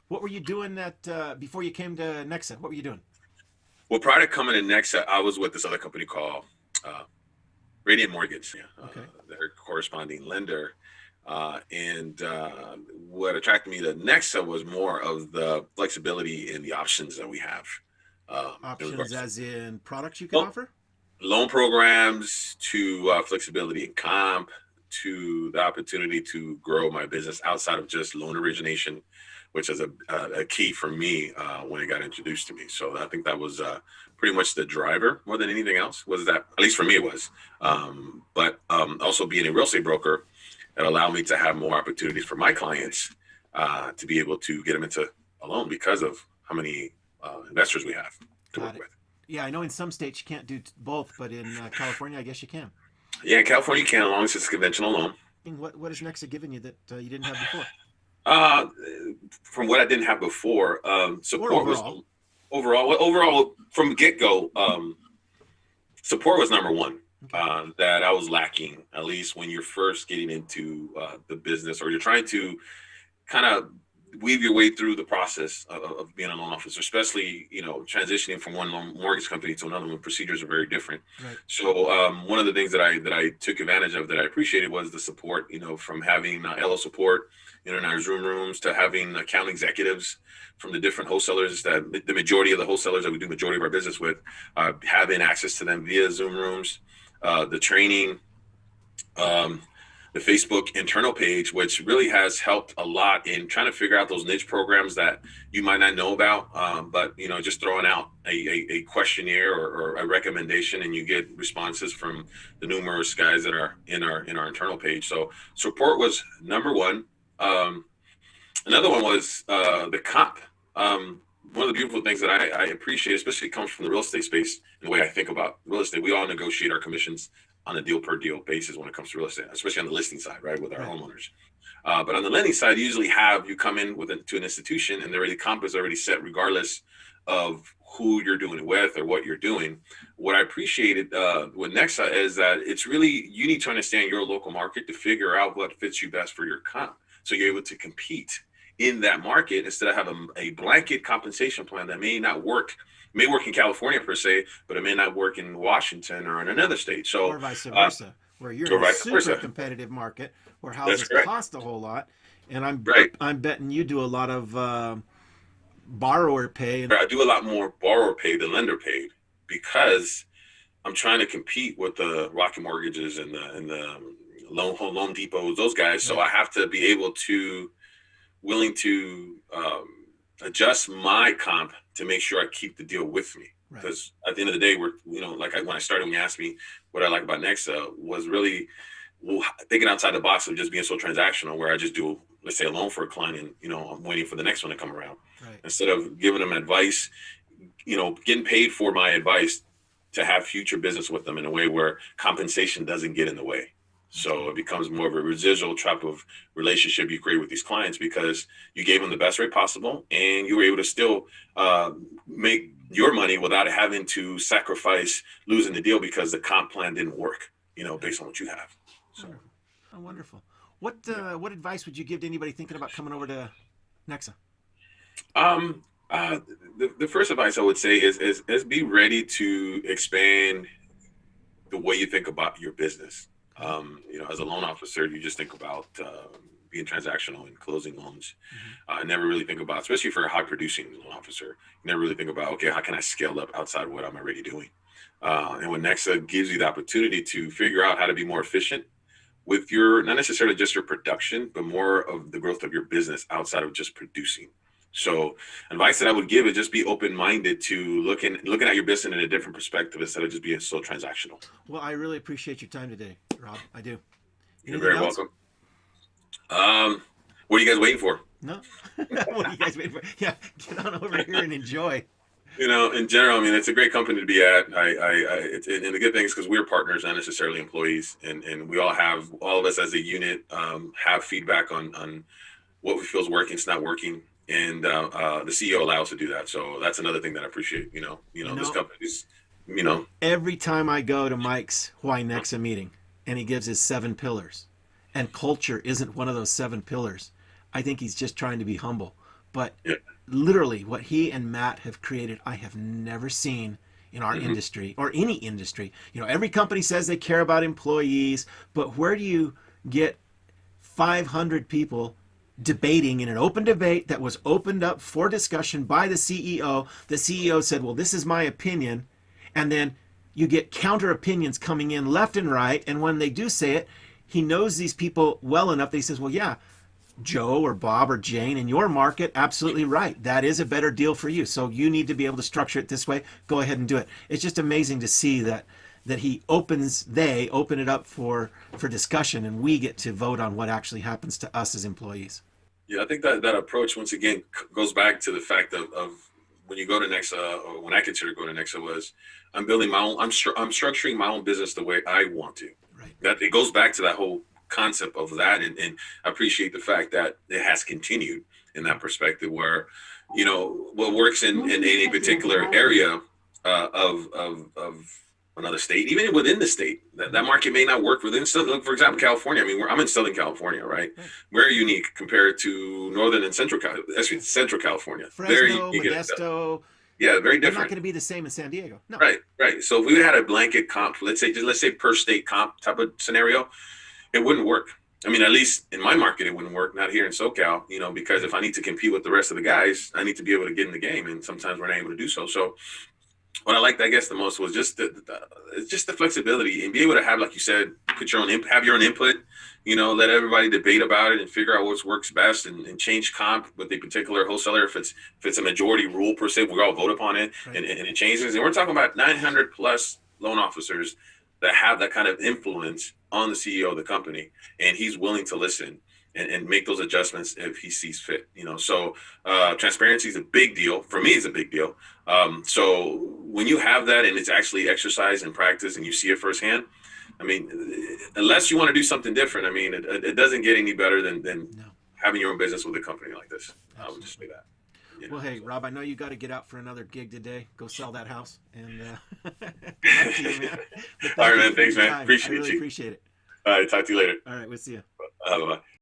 What were you doing before you came to Nexa? What were you doing? Well, prior to coming to Nexa, I was with this other company called uh, Radiant Mortgage, yeah, Okay. their corresponding lender. And what attracted me to Nexa was more of the flexibility and the options that we have in Options regards to as in products you can loan, offer? loan programs, to flexibility in comp, to the opportunity to grow my business outside of just loan origination, which is a key for me when it got introduced to me. So I think that was pretty much the driver more than anything else. Was that, at least for me, it was. But also being a real estate broker, it allowed me to have more opportunities for my clients to be able to get them into a loan because of how many investors we have to Got work it. with. Yeah, I know in some states you can't do both, but in California, I guess you can. Yeah, in California, you can, as long as it's a conventional loan. And what has Nexa given you that you didn't have before, Uh, from what I didn't have before, or support was overall? overall. Overall, from get go, support was number one. Okay. That I was lacking, at least when you're first getting into the business, or you're trying to kind of weave your way through the process of being a loan officer, especially transitioning from one loan mortgage company to another one. Procedures are very different. Right. So one of the things that I took advantage of, that I appreciated, was the support. From having LO support in our Zoom rooms, to having account executives from the different wholesalers, that the majority of the wholesalers that we do majority of our business with, having access to them via Zoom rooms, the training, um, the Facebook internal page, which really has helped a lot in trying to figure out those niche programs that you might not know about. But just throwing out a questionnaire, or a recommendation, and you get responses from the numerous guys that are in our internal page. So support was number one. Um, Another one was the comp. One of the beautiful things that I appreciate, especially comes from the real estate space, and the way I think about real estate. We all negotiate our commissions on a deal per deal basis when it comes to real estate, especially on the listing side, right, with our Right. homeowners. But on the lending side, you usually have you come in to an institution, and the comp is already set, regardless of who you're doing it with or what you're doing. What I appreciated with Nexa is that it's really, you need to understand your local market to figure out what fits you best for your comp, so you're able to compete in that market, instead of having a blanket compensation plan that may work in California per se, but it may not work in Washington or in another state. So, Or vice uh, versa, where you're in or a vice super versa. competitive market where That's houses correct. cost a whole lot, and Right. I'm betting you do a lot of borrower pay. And I do a lot more borrower paid than lender paid, because I'm trying to compete with the Rocket Mortgages and the Loan Depots, those guys. So right, I have to be able to willing to adjust my comp to make sure I keep the deal with me. right, Because at the end of the day, we're when I started, when you asked me what I like about Nexa, was really, well, thinking outside the box of just being so transactional, where I just do, let's say, a loan for a client, and I'm waiting for the next one to come around, right. instead of giving them advice, getting paid for my advice, to have future business with them in a way where compensation doesn't get in the way. That's So good. it becomes more of a residual type of relationship you create with these clients, because you gave them the best rate possible, and you were able to still make your money without having to sacrifice losing the deal because the comp plan didn't work, Yeah. based on what you have. So, Wonderful. Oh, wonderful. What yeah. what advice would you give to anybody thinking about coming over to Nexa? Um, the first advice I would say is be ready to expand the way you think about your business. Okay. As a loan officer, you just think about being transactional and closing loans. Hmm. I never really think about, especially for a high producing loan officer, you never really think about, okay, how can I scale up outside of what I'm already doing? And when Nexa gives you the opportunity to figure out how to be more efficient with your, not necessarily just your production, but more of the growth of your business outside of just producing. So, advice that I would give is just be open minded to looking at your business in a different perspective, instead of just being so transactional. Well, I really appreciate your time today, Rob. I do. You're Anything very else? welcome. What are you guys waiting for? No. What are you guys waiting for? Yeah, get on over here and enjoy. In general, I mean, it's a great company to be at. And the good thing is, because we're partners, not necessarily employees, and we all of us as a unit have feedback on what we feel is working, it's not working, and the CEO allows us to do that. So that's another thing that I appreciate. You This know, company is, you know, every time I go to Mike's Why NEXA meeting and he gives his 7 pillars, and culture isn't one of those 7 pillars, I think he's just trying to be humble. But Yeah. literally what he and Matt have created, I have never seen in our Hmm. industry or any industry. Every company says they care about employees, but where do you get 500 people debating in an open debate that was opened up for discussion by the CEO? The CEO said, well, this is my opinion. And then you get counter opinions coming in left and right. And when they do say it, he knows these people well enough that he says, well, yeah, Joe or Bob or Jane in your market, absolutely right. That is a better deal for you. So you need to be able to structure it this way. Go ahead and do it. It's just amazing to see that they open it up for discussion, and we get to vote on what actually happens to us as employees. Yeah, I think that approach once again goes back to the fact of when you go to Nexa, or when I consider going to Nexa, was I'm building my own. I'm structuring my own business the way I want to. Right. That it goes back to that whole concept of that, and I appreciate the fact that it has continued in that perspective, where what works in any particular area of another state, even within the state, that market may not work within. So, for example, California. I mean, I'm in Southern California, right? Right. We're unique compared to Northern and actually Central California. Very Fresno, unique. Modesto, Yeah, very they're not different. going to be the same in San Diego. No. Right, right. So if we had a blanket comp, let's say per state comp type of scenario, it wouldn't work. I mean, at least in my market, it wouldn't work. Not here in SoCal, because if I need to compete with the rest of the guys, I need to be able to get in the game, and sometimes we're not able to do so. So what I liked, I guess, the most was just the flexibility and be able to have, like you said, have your own input. Let everybody debate about it and figure out what works best, and change comp with a particular wholesaler if it's a majority rule per se. We all vote upon it, Right. and it changes. And we're talking about 900 plus loan officers that have that kind of influence on the CEO of the company, and he's willing to listen and make those adjustments if he sees fit. So transparency is a big deal for me. It's a big deal. So when you have that and it's actually exercise and practice and you see it firsthand, I mean, unless you want to do something different, I mean, it doesn't get any better than No. having your own business with a company like this. I would just say Absolutely. that. Well, hey, So. Rob, I know you got to get out for another gig today. Go sell that house. And good luck to you, man. But All thank right, you man. for Thanks, your man. time. I Appreciate really you. appreciate it. All right. Talk to you later. All right, we'll see you. Bye.